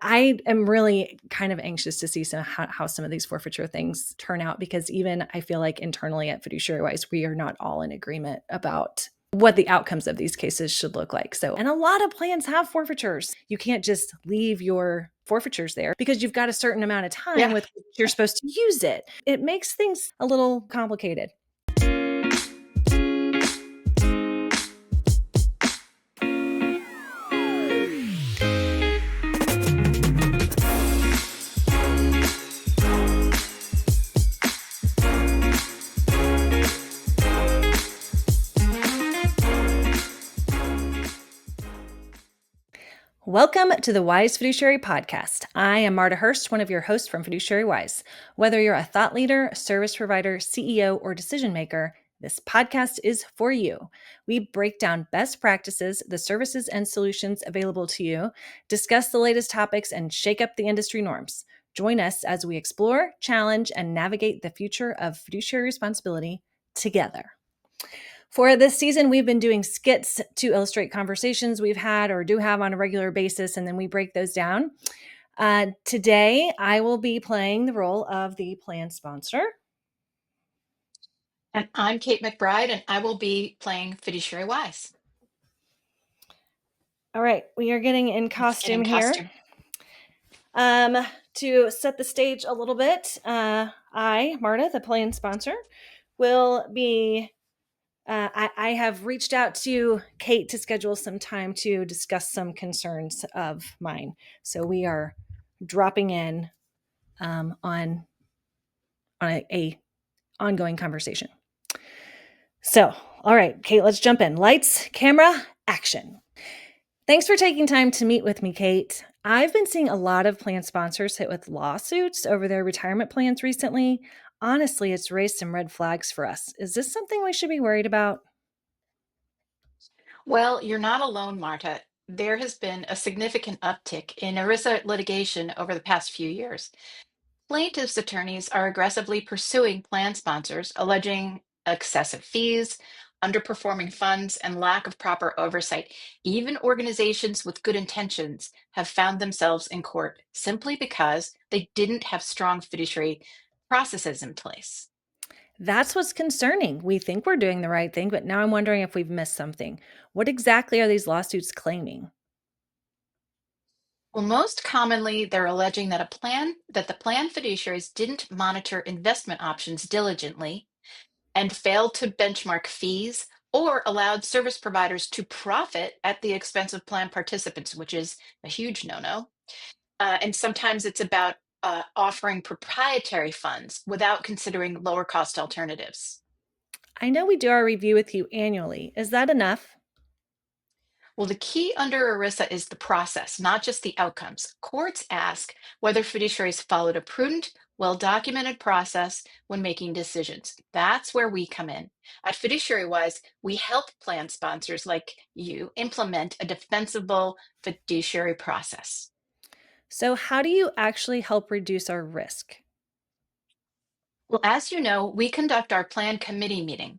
I am really kind of anxious to see how some of these forfeiture things turn out, because even I feel like internally at Fiduciary Wise, we are not all in agreement about what the outcomes of these cases should look like. And a lot of plans have forfeitures. You can't just leave your forfeitures there because you've got a certain amount of time Yeah. with which you're supposed to use it. It makes things a little complicated. Welcome to the Wise Fiduciary Podcast. I am Marta Hurst, one of your hosts from Fiduciary Wise. Whether you're a thought leader, service provider, CEO, or decision maker, this podcast is for you. We break down best practices, the services and solutions available to you, discuss the latest topics, and shake up the industry norms. Join us as we explore, challenge, and navigate the future of fiduciary responsibility together. For this season, we've been doing skits to illustrate conversations we've had or do have on a regular basis, and then we break those down. Today, I will be playing the role of the plan sponsor. And I'm Kate McBride, and I will be playing Fiduciary Wise. All right, we are getting in costume here. To set the stage a little bit, I, Marta, the plan sponsor, will be I have reached out to Kate to schedule some time to discuss some concerns of mine. So we are dropping in on a ongoing conversation. So, all right, Kate, let's jump in. Lights, camera, action. Thanks for taking time to meet with me, Kate. I've been seeing a lot of plan sponsors hit with lawsuits over their retirement plans recently. Honestly, it's raised some red flags for us. Is this something we should be worried about? Well, you're not alone, Marta. There has been a significant uptick in ERISA litigation over the past few years. Plaintiffs' attorneys are aggressively pursuing plan sponsors, alleging excessive fees, underperforming funds, and lack of proper oversight. Even organizations with good intentions have found themselves in court simply because they didn't have strong fiduciary processes in place. That's what's concerning. We think we're doing the right thing, but now I'm wondering if we've missed something. What exactly are these lawsuits claiming? Well, most commonly, they're alleging that the plan fiduciaries didn't monitor investment options diligently and failed to benchmark fees or allowed service providers to profit at the expense of plan participants, which is a huge no-no. And sometimes it's about offering proprietary funds without considering lower cost alternatives. I know we do our review with you annually. Is that enough? Well, the key under ERISA is the process, not just the outcomes. Courts ask whether fiduciaries followed a prudent, well-documented process when making decisions. That's where we come in. At Fiduciary Wise, we help plan sponsors like you implement a defensible fiduciary process. So, how do you actually help reduce our risk? Well, as you know, we conduct our plan committee meeting.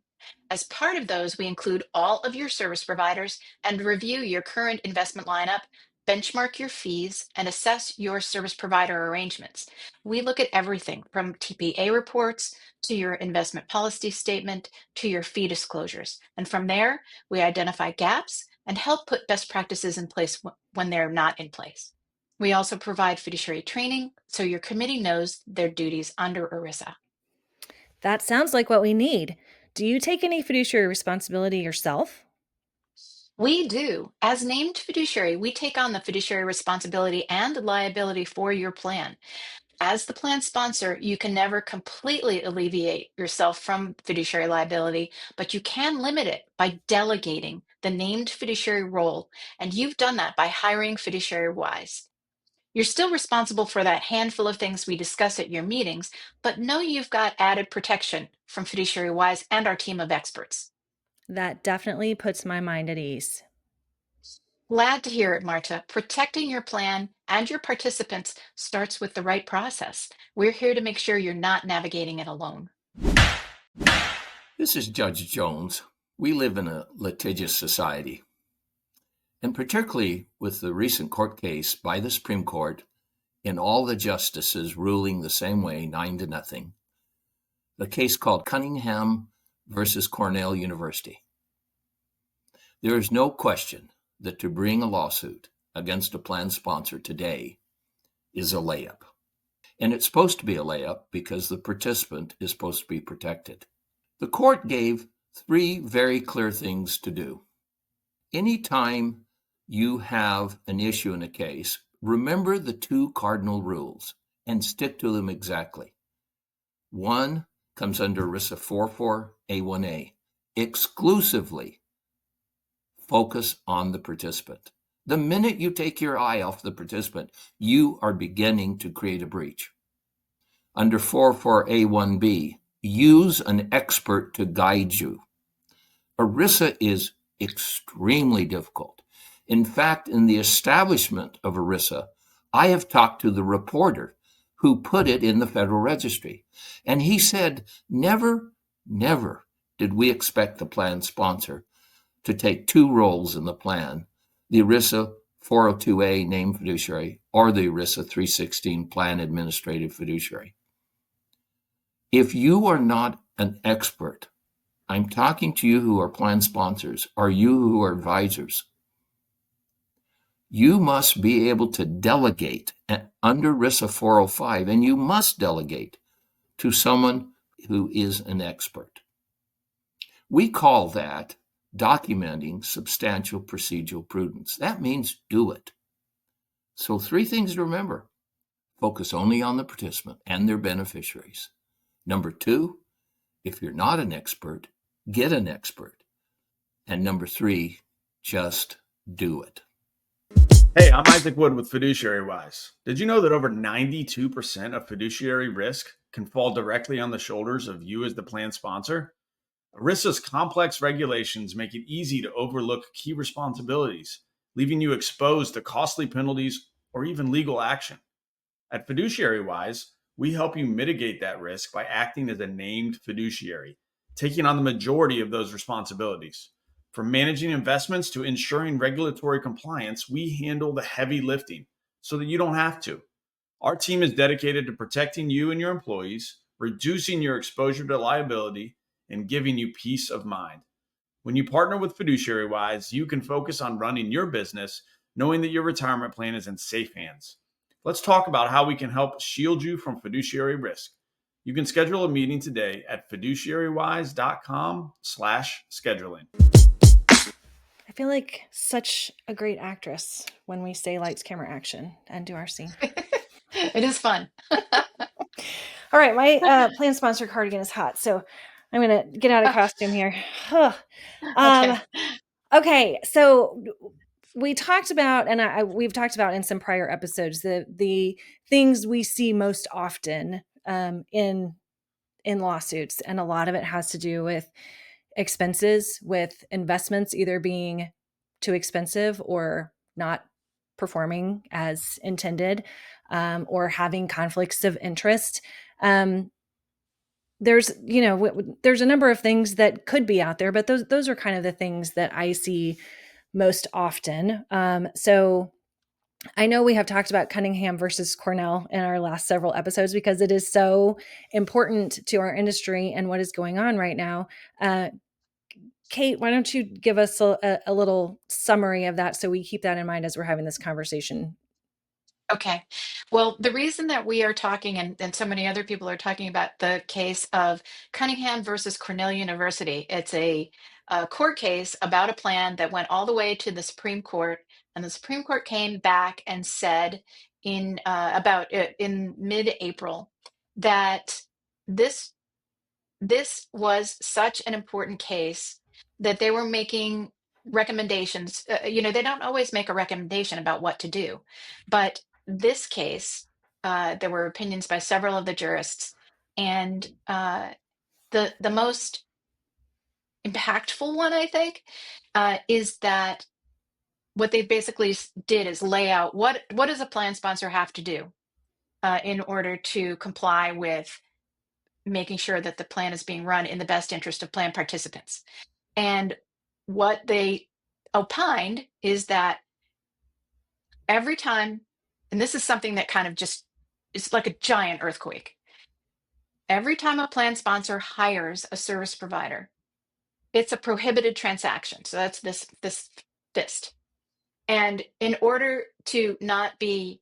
As part of those, we include all of your service providers and review your current investment lineup, benchmark your fees, and assess your service provider arrangements. We look at everything from TPA reports to your investment policy statement to your fee disclosures. And from there, we identify gaps and help put best practices in place when they're not in place. We also provide fiduciary training so your committee knows their duties under ERISA. That sounds like what we need. Do you take any fiduciary responsibility yourself? We do. As named fiduciary, we take on the fiduciary responsibility and liability for your plan. As the plan sponsor, you can never completely alleviate yourself from fiduciary liability, but you can limit it by delegating the named fiduciary role. And you've done that by hiring Fiduciary Wise. You're still responsible for that handful of things we discuss at your meetings, but know you've got added protection from Fiduciary Wise and our team of experts. That definitely puts my mind at ease. Glad to hear it, Marta. Protecting your plan and your participants starts with the right process. We're here to make sure you're not navigating it alone. This is Judge Jones. We live in a litigious society. And particularly with the recent court case by the Supreme Court and all the justices ruling the same way, 9-0, the case called Cunningham versus Cornell University. There is no question that to bring a lawsuit against a plan sponsor today is a layup. And it's supposed to be a layup because the participant is supposed to be protected. The court gave 3 very clear things to do. Anytime you have an issue in a case, remember the 2 cardinal rules and stick to them exactly. One comes under ERISA 44A1A, exclusively focus on the participant. The minute you take your eye off the participant, you are beginning to create a breach. Under 44A1B, use an expert to guide you. ERISA is extremely difficult. In fact, in the establishment of ERISA, I have talked to the reporter who put it in the Federal Registry, and he said, never did we expect the plan sponsor to take 2 roles in the plan, the ERISA 402A named fiduciary or the ERISA 316 plan administrative fiduciary. If you are not an expert, I'm talking to you who are plan sponsors or you who are advisors, you must be able to delegate under ERISA 405, and you must delegate to someone who is an expert. We call that documenting substantial procedural prudence. That means do it. So 3 things to remember. Focus only on the participant and their beneficiaries. Number 2, if you're not an expert, get an expert. And number 3, just do it. Hey, I'm Isaac Wood with Fiduciary Wise. Did you know that over 92% of fiduciary risk can fall directly on the shoulders of you as the plan sponsor? ERISA's complex regulations make it easy to overlook key responsibilities, leaving you exposed to costly penalties or even legal action. At Fiduciary Wise, we help you mitigate that risk by acting as a named fiduciary, taking on the majority of those responsibilities. From managing investments to ensuring regulatory compliance, we handle the heavy lifting so that you don't have to. Our team is dedicated to protecting you and your employees, reducing your exposure to liability, and giving you peace of mind. When you partner with Fiduciary Wise, you can focus on running your business, knowing that your retirement plan is in safe hands. Let's talk about how we can help shield you from fiduciary risk. You can schedule a meeting today at fiduciarywise.com/scheduling. I feel like such a great actress when we say lights, camera, action and do our scene. It is fun. All right, my plan sponsor cardigan is hot, so I'm gonna get out of costume here. um, Okay. okay, so we talked about, and we've talked about in some prior episodes, the things we see most often in lawsuits, and a lot of it has to do with expenses, with investments either being too expensive or not performing as intended, or having conflicts of interest. Um, there's a number of things that could be out there, but those are kind of the things that I see most often. So I know we have talked about Cunningham versus Cornell in our last several episodes because it is so important to our industry and what is going on right now. Kate, why don't you give us a little summary of that so we keep that in mind as we're having this conversation? Okay. Well, the reason that we are talking, and so many other people are talking about the case of Cunningham versus Cornell University, it's a court case about a plan that went all the way to the Supreme Court, and the Supreme Court came back and said in mid-April that this this was such an important case that they were making recommendations. They don't always make a recommendation about what to do, but this case, there were opinions by several of the jurists, and the most impactful one, I think, is that what they basically did is lay out what does a plan sponsor have to do in order to comply with making sure that the plan is being run in the best interest of plan participants. And what they opined is that every time, and this is something that kind of just is like a giant earthquake, every time a plan sponsor hires a service provider, it's a prohibited transaction. So that's this fist. And in order to not be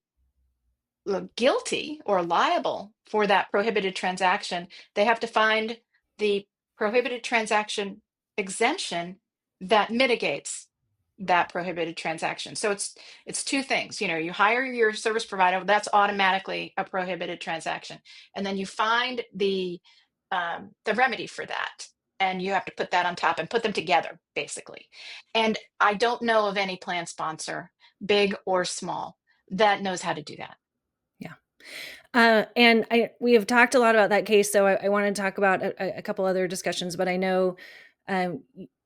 guilty or liable for that prohibited transaction, they have to find the prohibited transaction exemption that mitigates that prohibited transaction. So it's two things. You hire your service provider, that's automatically a prohibited transaction, and then you find the remedy for that, and you have to put that on top and put them together, basically. And I don't know of any plan sponsor, big or small, that knows how to do that. Yeah. And we have talked a lot about that case, so I want to talk about a couple other discussions, but I know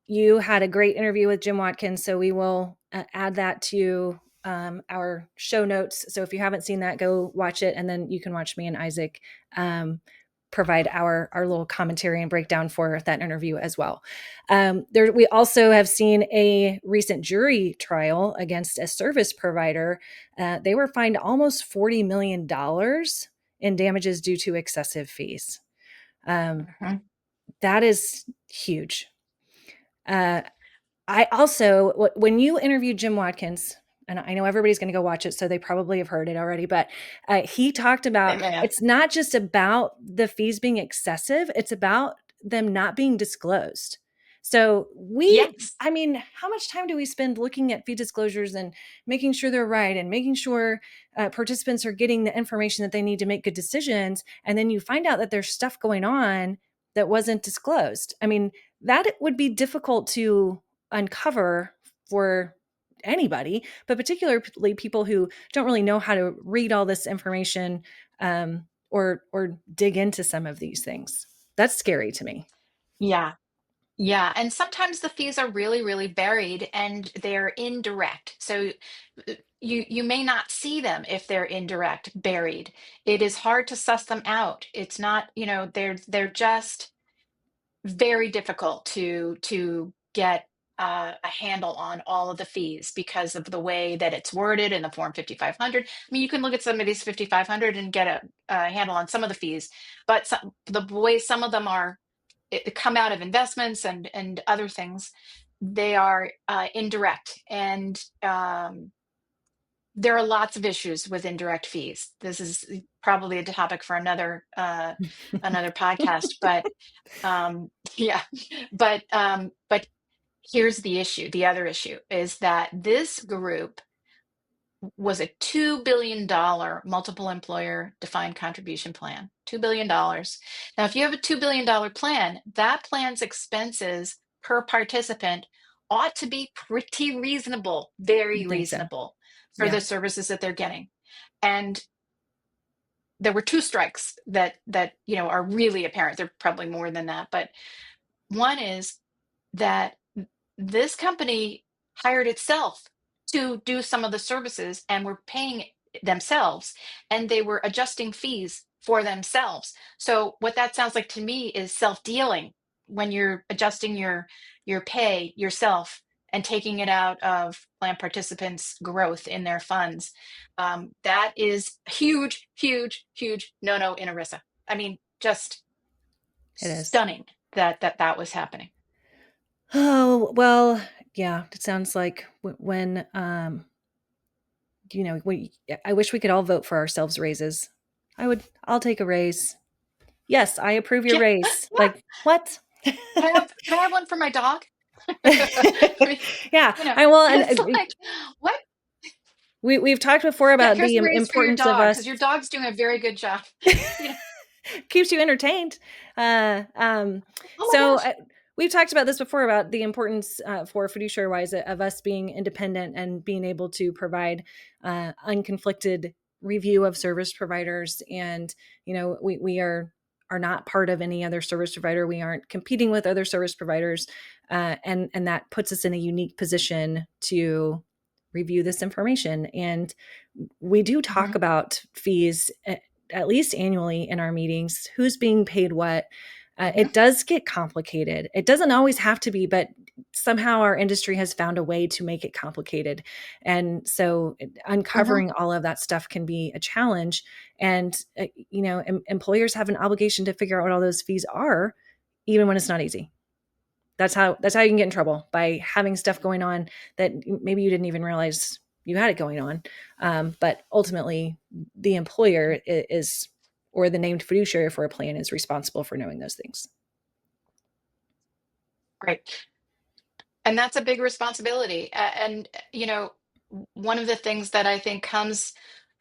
you had a great interview with Jim Watkins, so we will add that to our show notes. So if you haven't seen that, go watch it, and then you can watch me and Isaac provide our little commentary and breakdown for that interview as well. We also have seen a recent jury trial against a service provider. They were fined almost $40 million in damages due to excessive fees. Mhm. That is huge. I also, when you interviewed Jim Watkins, and I know everybody's going to go watch it, so they probably have heard it already, but he talked They about may have. it's not just about the fees being excessive, it's about them not being disclosed. So Yes. how much time do we spend looking at fee disclosures and making sure they're right and making sure participants are getting the information that they need to make good decisions? And then you find out that there's stuff going on that wasn't disclosed. That would be difficult to uncover for anybody, but particularly people who don't really know how to read all this information or dig into some of these things. That's scary to me. Yeah. Yeah. And sometimes the fees are really, really varied and they're indirect. So you may not see them if they're indirect, buried. It is hard to suss them out. It's not, they're just very difficult to get a handle on all of the fees because of the way that it's worded in the Form 5500. You can look at some of these 5500 and get a handle on some of the fees, but the way some of them come out of investments and other things, they are indirect, and there are lots of issues with indirect fees. This is probably a topic for another podcast, but yeah, but here's the issue. The other issue is that this group was a $2 billion multiple employer defined contribution plan. $2 billion. Now, if you have a $2 billion plan, that plan's expenses per participant ought to be pretty reasonable, very I think so. reasonable for Yeah. the services that they're getting. And there were two strikes that are really apparent. There are probably more than that, but one is that this company hired itself to do some of the services and were paying themselves, and they were adjusting fees for themselves. So what that sounds like to me is self-dealing, when you're adjusting your pay yourself and taking it out of plan participants' growth in their funds. That is huge, huge, huge no in ERISA. Just It is. stunning that was happening. Oh, well, yeah, it sounds like when I wish we could all vote for ourselves raises. I'll take a raise. Yes, I approve your Yeah, raise. yeah. Like, what? Can I have one for my dog? I mean, Yeah, you know, I will. it's And like, what? we've talked before Yeah, about here's the a raise for your importance of dog us. because your dog's doing a very good job. You know, Keeps you entertained. Uh, um, oh my so gosh. we've talked about this before about the importance for Fiduciary Wise of us being independent and being able to provide unconflicted review of service providers. And we are not part of any other service provider. We aren't competing with other service providers, and that puts us in a unique position to review this information. And we do talk Mhm. about fees at least annually in our meetings, who's being paid what. Mhm. It does get complicated. It doesn't always have to be, but somehow our industry has found a way to make it complicated. And so uncovering all of that stuff can be a challenge. And, employers have an obligation to figure out what all those fees are, even when it's not easy. That's how you can get in trouble, by having stuff going on that maybe you didn't even realize you had it going on. But ultimately, the employer is, or the named fiduciary for a plan, is responsible for knowing those things. Right. And that's a big responsibility. And, one of the things that I think comes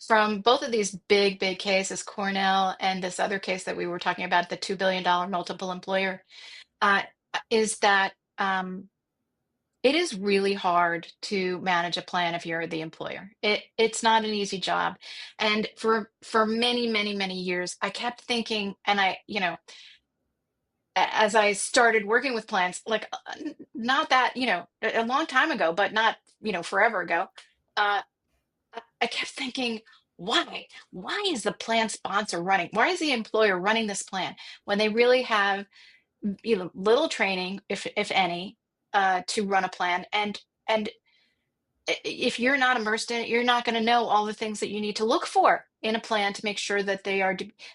from both of these big, big cases, Cornell and this other case that we were talking about, the $2 billion multiple employer, uh, is that it is really hard to manage a plan if you're the employer. It's not an easy job. And for many, many, many years, I kept thinking, and as I started working with plans, like not that, a long time ago, but not, forever ago, uh, I kept thinking, why? Why is the plan sponsor running? Why is the employer running this plan when they really have, little training, if any, to run a plan? And if you're not immersed in it, you're not going to know all the things that you need to look for in a plan to make sure that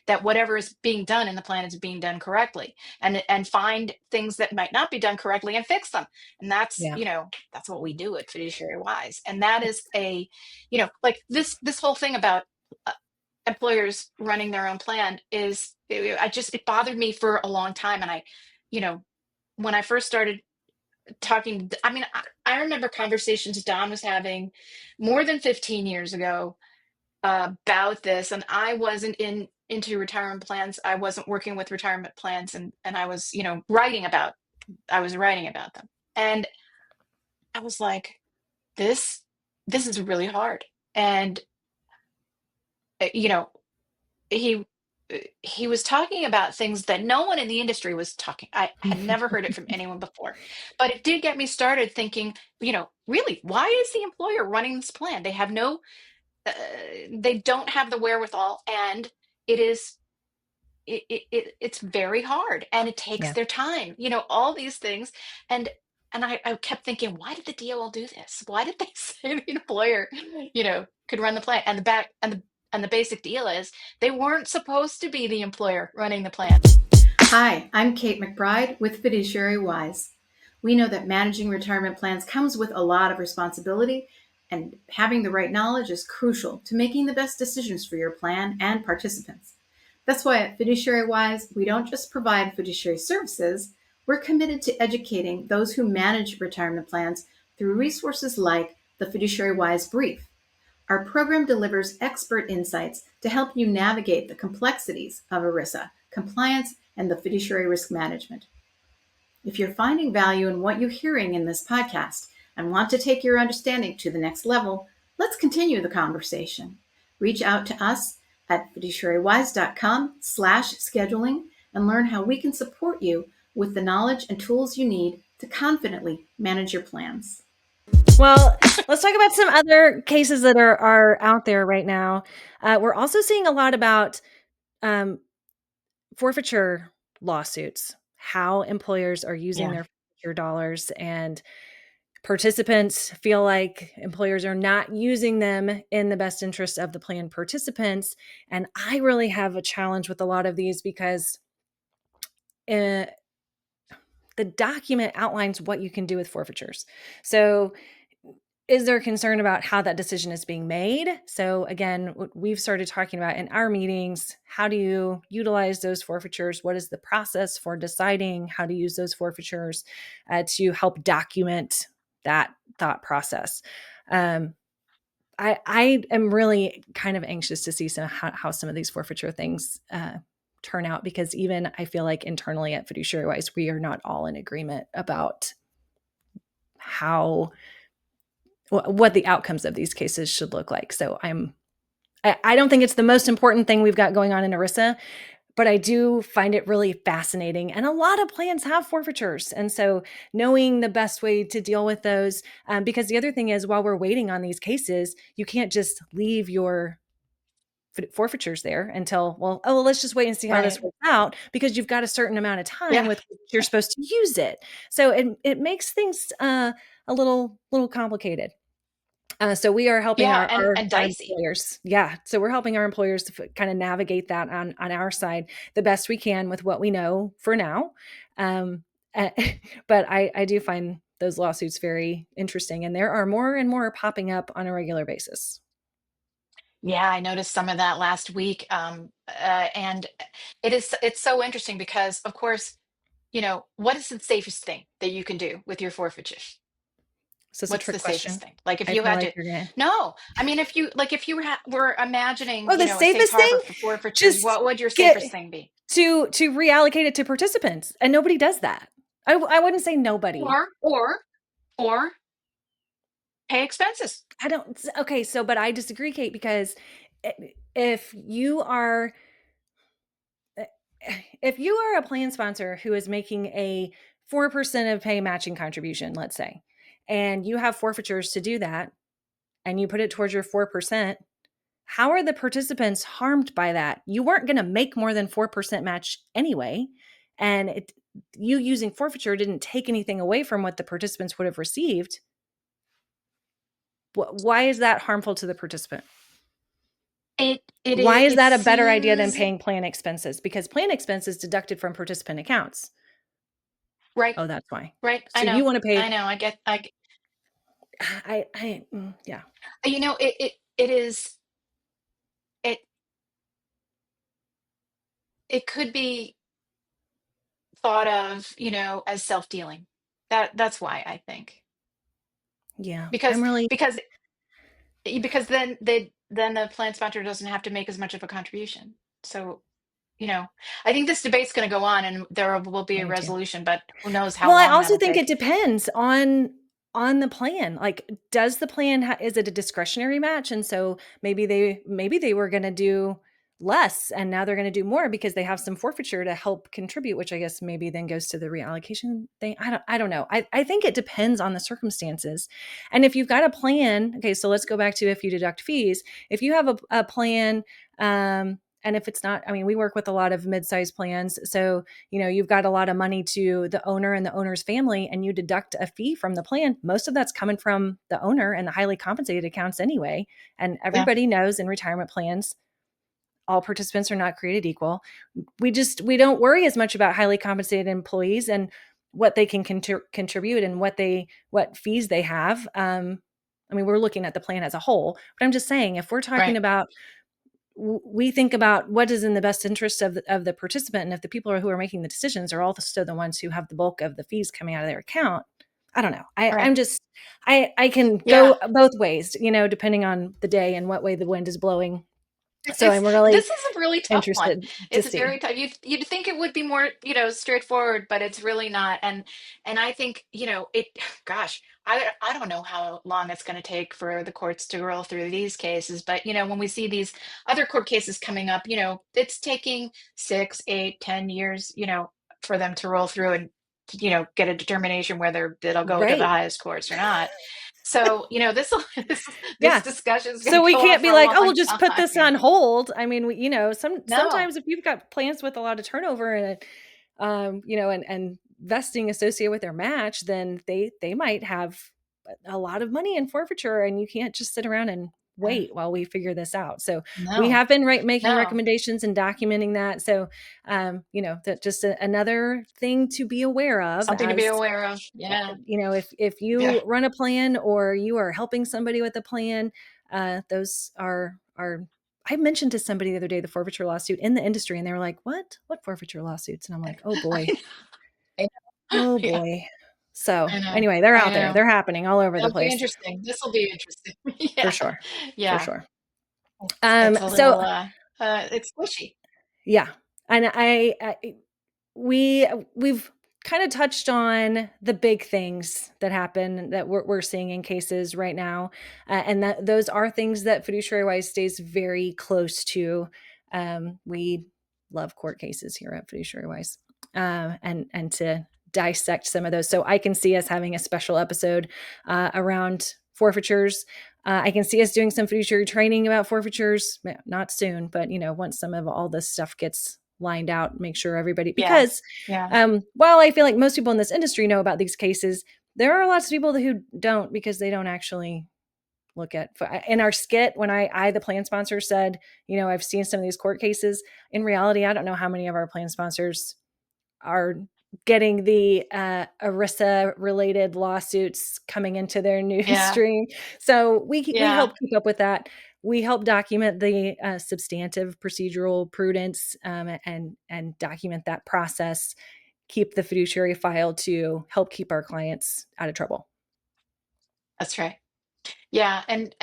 that whatever is being done in the plan is being done correctly, and find things that might not be done correctly and fix them. And that's, Yeah. that's what we do at Fiduciary Wise. And that is like this whole thing about uh, employers running their own plan it bothered me for a long time. And you know, when I first started talking, I mean, I remember conversations Don was having more than 15 years ago about this, and I wasn't into retirement plans. I wasn't working with retirement plans, and I was, I was writing about them. And I was like, this is really hard. And you know, he he was talking about things that no one in the industry was talking. I had never heard it from anyone before, but it did get me started thinking, really, why is the employer running this plan? They have no, uh, they don't have the wherewithal, and it is it's very hard, and it takes Yeah. their time, all these things. And I kept thinking, why did the DOL do this? Why did they say the employer, could run the plan? And the back and the basic deal is they weren't supposed to be the employer running the plan. Hi, I'm Kate McBride with Fiduciary Wise. We know that managing retirement plans comes with a lot of responsibility, and having the right knowledge is crucial to making the best decisions for your plan and participants. That's why at Fiduciary Wise, we don't just provide fiduciary services, we're committed to educating those who manage retirement plans through resources like the Fiduciary Wise Brief. Our program delivers expert insights to help you navigate the complexities of ERISA, compliance, and the fiduciary risk management. If you're finding value in what you're hearing in this podcast and want to take your understanding to the next level, let's continue the conversation. Reach out to us at fiduciarywise.com/scheduling and learn how we can support you with the knowledge and tools you need to confidently manage your plans. Well, let's talk about some other cases that are out there right now. We're also seeing a lot about forfeiture lawsuits, how employers are using Yeah. their forfeiture dollars, and participants feel like employers are not using them in the best interest of the plan participants. And I really have a challenge with a lot of these because the document outlines what you can do with forfeitures. So is there concern about how that decision is being made? So again, what we've started talking about in our meetings, how do you utilize those forfeitures? What is the process for deciding how to use those forfeitures to help document that thought process? I am really kind of anxious to see how some of these forfeiture things turn out, because even I feel like internally at Fiduciary Wise, we are not all in agreement about what the outcomes of these cases should look like. So I don't think it's the most important thing we've got going on in ERISA, but I do find it really fascinating. And a lot of plans have forfeitures. And so knowing the best way to deal with those, because the other thing is, while we're waiting on these cases, you can't just leave your forfeitures there until, well, let's just wait and see how this Right. works out, because you've got a certain amount of time Yeah. with which you're supposed to use it. So it makes things a little complicated. So we are helping Yeah. our, And our dicey. employers. Yeah. So we're helping our employers to kind of navigate that on our side the best we can with what we know for now. Um, uh, but I do find those lawsuits very interesting, and there are more and more popping up on a regular basis. Yeah, I noticed some of that last week. And it's so interesting because, of course, what is the safest thing that you can do with your forfeiture? So it's a What's the trick safest question. thing? Like if I you feel had like to, you're gonna. no, I mean, if you were imagining, Oh, the a safe safest thing, harbor for forfeitures, just what would your get safest thing be? to reallocate it to participants, and nobody does that. I wouldn't say nobody. Or pay expenses. I don't. Okay, so but I disagree, Kate, because if you are if you are a plan sponsor who is making a 4% of pay matching contribution, let's say, and you have forfeitures to do that, and you put it towards your 4%, how are the participants harmed by that? You weren't going to make more than 4% match anyway. And you using forfeiture didn't take anything away from what the participants would have received. Why is that harmful to the participant? Why is It that a better idea than seems paying plan expenses? Because plan expenses deducted from participant accounts. right, Oh, that's why. right. So you want to I pay. know. Yeah. It is it it could be thought of, as self-dealing. That's why I think. Yeah. Because I'm really, because because then the plan sponsor doesn't have to make as much of a contribution. So, I think this debate's going to go on and there will be I a do too. resolution, but who knows how Well, I long also that'll think it take. depends on the plan. Like, does the plan is it a discretionary match? And so maybe they were going to do less, and now they're going to do more because they have some forfeiture to help contribute, which I guess maybe then goes to the reallocation thing. I don't know. I think it depends on the circumstances. And if you've got a plan, okay, so let's go back to if you deduct fees. If you have a plan, and if it's not, I mean, we work with a lot of mid-sized plans, so you've got a lot of money to the owner and the owner's family, and you deduct a fee from the plan, most of that's coming from the owner and the highly compensated accounts anyway. And Yeah, everybody knows in retirement plans, all participants are not created equal. We don't worry as much about highly compensated employees and what they can contribute and what fees they have. I mean, we're looking at the plan as a whole, but I'm just saying, if we're talking right. about, we think about what is in the best interest of the participant, and if the people who are making the decisions are also the ones who have the bulk of the fees coming out of their account, I don't know. Right. I'm just, I can Yeah. go both ways, depending on the day and what way the wind is blowing. So I'm This really is a really tough one. interested to It's see. very tough. You'd think it would be more, straightforward, but it's really not. And I think, it gosh, I don't know how long it's going to take for the courts to roll through these cases, but when we see these other court cases coming up, it's taking 6, 8, 10 years, for them to roll through and get a determination whether it'll go to the Right. highest courts or not. So, this this Yeah. discussion is going So to we go on can't for be a like, oh, long we'll just put this on time. hold. I mean, No. sometimes if you've got plans with a lot of turnover and and vesting associated with their match, then they might have a lot of money in forfeiture, and you can't just sit around and Uh, wait while we figure this out. So we no. have been making No. recommendations and documenting that. So that just another thing to be aware of Something to be as aware of. Yeah. if Yeah. you run a plan or you are helping somebody with a plan, those are I mentioned to somebody the other day the forfeiture lawsuit in the industry, and they were like, what forfeiture lawsuits? And I'm like, oh boy. I know. Oh Yeah. boy. So I know. anyway, they're I out there, know. they're happening all over the It'll be place. interesting. This will be interesting. For Yeah. sure. For Yeah. sure. It's a So little it's squishy. yeah. And we've kind of touched on the big things that happen that we're seeing in cases right now, and that those are things that Fiduciary Wise stays very close to. We love court cases here at Fiduciary Wise, and to dissect some of those. So I can see us having a special episode around forfeitures. I can see us doing some fiduciary training about forfeitures, not soon, but once some of all this stuff gets lined out, make sure everybody, Yeah. because Yeah. while I feel like most people in this industry know about these cases, there are lots of people who don't, because they don't actually look at. In our skit, when I the plan sponsor, said, I've seen some of these court cases. In reality, I don't know how many of our plan sponsors are getting the ERISA related lawsuits coming into their news Yeah. stream. So we Yeah. help keep up with that. We help document the substantive procedural prudence, and document that process, keep the fiduciary file to help keep our clients out of trouble. That's right. Yeah, and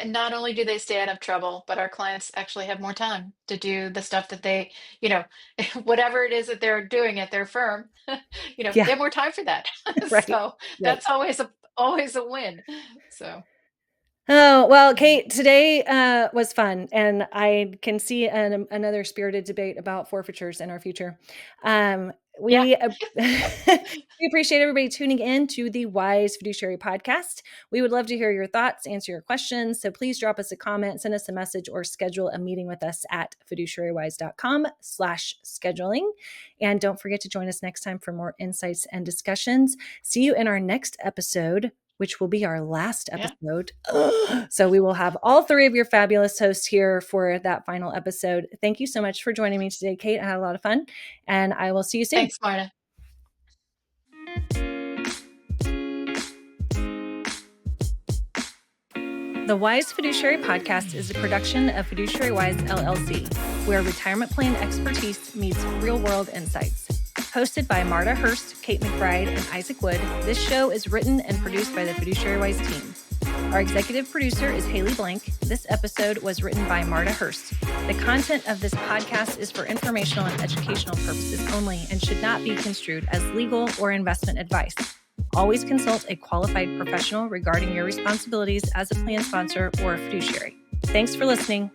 not only do they stay out of trouble, but our clients actually have more time to do the stuff that they, you know, whatever it is that they're doing at their firm, they Yeah, have more time for that. right, So right. that's always a win. So Oh, well, Kate, today was fun, and I can see another spirited debate about forfeitures in our future. yeah, We we appreciate everybody tuning in to the Wise Fiduciary Podcast. We would love to hear your thoughts, answer your questions. So please drop us a comment, send us a message, or schedule a meeting with us at fiduciarywise.com/scheduling. And don't forget to join us next time for more insights and discussions. See you in our next episode, which will be our last yeah. episode. So we will have all three of your fabulous hosts here for that final episode. Thank you so much for joining me today, Kate. I had a lot of fun, and I will see you soon. Thanks, Marta. The Wise Fiduciary Podcast is a production of Fiduciary Wise LLC, where retirement plan expertise meets real-world insights. Hosted by Marta Hurst, Kate McBride, and Isaac Wood, this show is written and produced by the Fiduciary Wise team. Our executive producer is Haley Blank. This episode was written by Marta Hurst. The content of this podcast is for informational and educational purposes only and should not be construed as legal or investment advice. Always consult a qualified professional regarding your responsibilities as a plan sponsor or a fiduciary. Thanks for listening.